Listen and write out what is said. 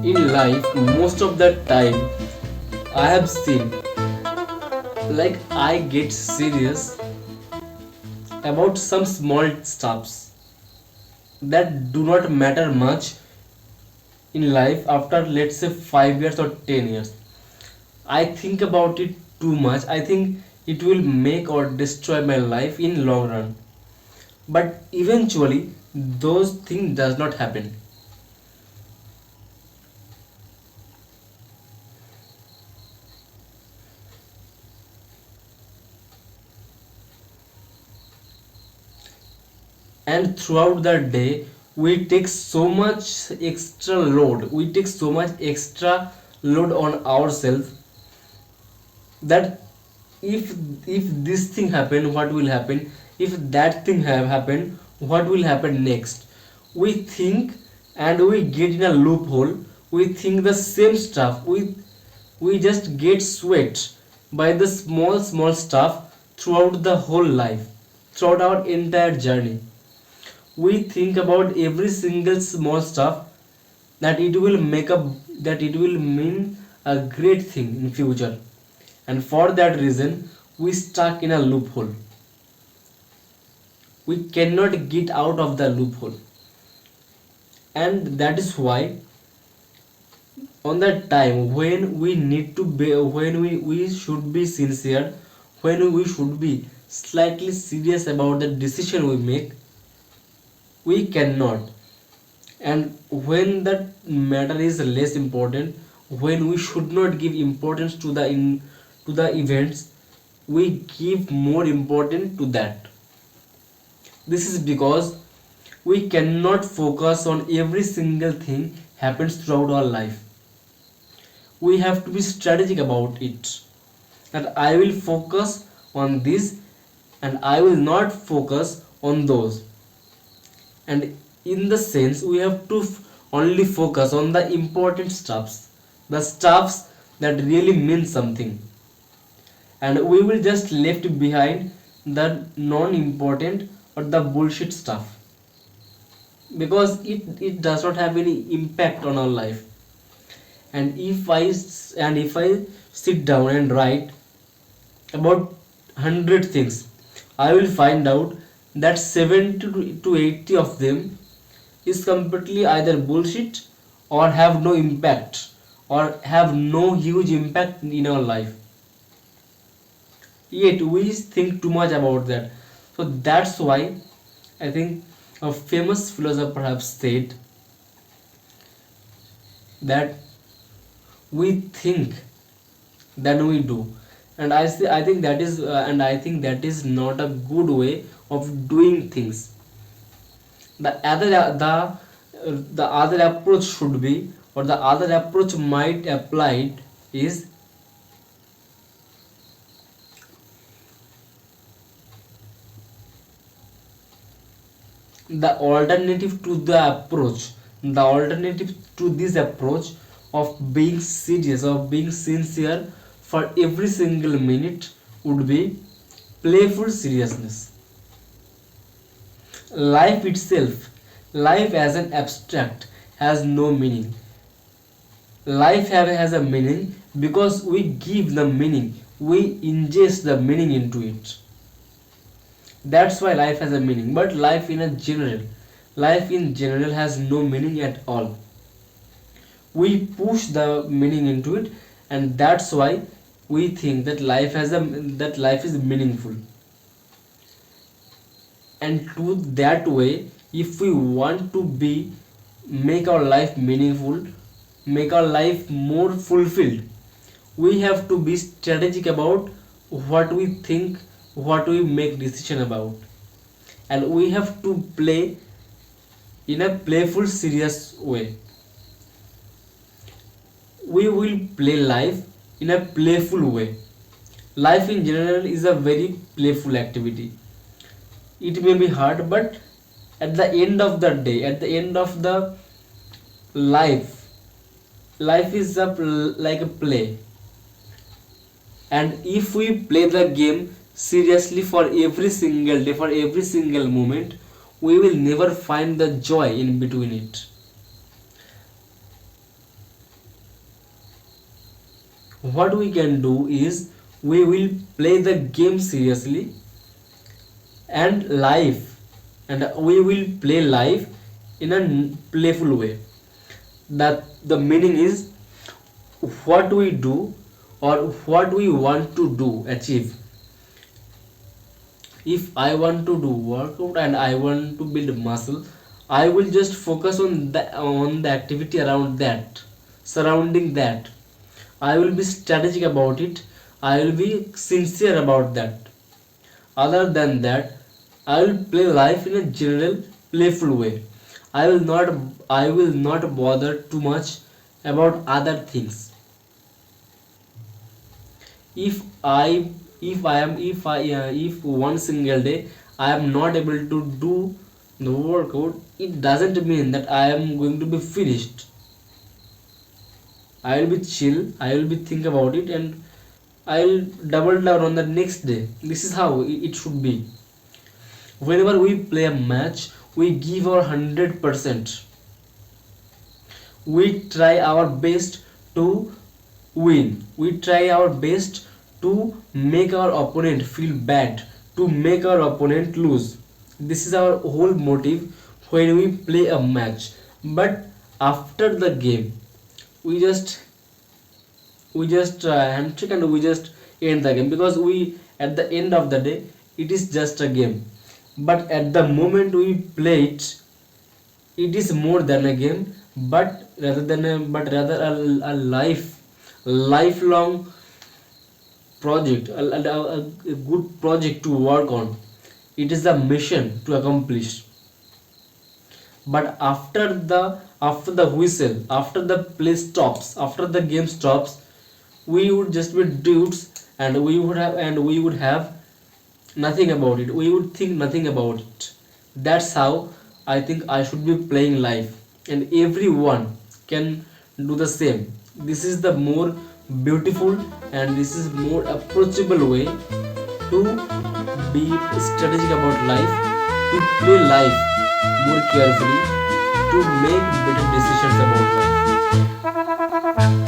In life, most of the time, I have seen like I get serious about some small stuffs that do not matter much in life after, let's say, 5 years or 10 years. I think about it too much. I think it will make or destroy my life in long run. But eventually those things does not happen. And throughout the day we take so much extra load, we take so much extra load on ourselves that if if this thing happen, what will happen, if that thing have happened, what will happen next. We think and we get in a loophole. We think the same stuff. We just get sweat by the small stuff throughout the whole life, throughout our entire journey. We think about every single small stuff that it will make a, that it will mean a great thing in future, and for that reason we stuck in a loophole. We cannot get out of the loophole, and that is why on that time when we need to be, when we should be sincere, when we should be slightly serious about the decision we make, we cannot. And when that matter is less important, when we should not give importance to the to the events, we give more importance to that. This is because we cannot focus on every single thing happens throughout our life. We have to be strategic about it, that I will focus on this and I will not focus on those. And in the sense we have to only focus on the important stuffs, the stuffs that really mean something, and we will just left behind the non important or the bullshit stuff, because it does not have any impact on our life. And if I sit down and write about 100 things, I will find out that 70 to 80 of them is completely either bullshit or have no impact, or have no huge impact in our life. Yet we think too much about that. So that's why I think a famous philosopher have said that we think than we do. And I think that is and I think that is not a good way of doing things. The other approach should be, or the other approach might applied is, the alternative to this approach of being serious, of being sincere for every single minute, would be playful seriousness. Life itself, life as an abstract, has no meaning. Life has a meaning because we give the meaning, we ingest the meaning into it. That's why life has a meaning. But life in general has no meaning at all. We push the meaning into it, and that's why we think that life is meaningful. And to that way, if we want to be, make our life meaningful, make our life more fulfilled, we have to be strategic about what we think, what we make decision about, and we have to play in a playful serious way. We will play life in a playful way. Life in general is a very playful activity. It may be hard, but at the end of the day, at the end of the life, life is like a play. And if we play the game seriously for every single day, for every single moment, we will never find the joy in between it. what we can do is we will play the game seriously and live, and we will play live in a playful way. That the meaning is what we do or what we want to do achieve. If I want to do workout and I want to build muscle, I will just focus on the activity around that, surrounding that. I will be strategic about it. I will be sincere about that. Other than that, I will play life in a general playful way. I will not bother too much about other things. If i if i am if i uh, if one single day I am not able to do the workout, it doesn't mean that I am going to be finished. I will be chill, I will be think about it, and I'll double down on the next day. This is how it should be. Whenever we play a match, we give our 100%. We try our best to win. We try our best to make our opponent feel bad, to make our opponent lose. This is our whole motive when we play a match. But after the game, we just handshake and we just end the game, because we, at the end of the day, it is just a game. But at the moment we play it, it is more than a game, but rather a lifelong project, a good project to work on. It is a mission to accomplish. But after the whistle, after the play stops, after the game stops, we would just be dudes, and we would have nothing about it. We would think nothing about it. That's how I think I should be playing life, and everyone can do the same. This is the more beautiful and this is more approachable way to be strategic about life, to play life more carefully, to make better decisions about life.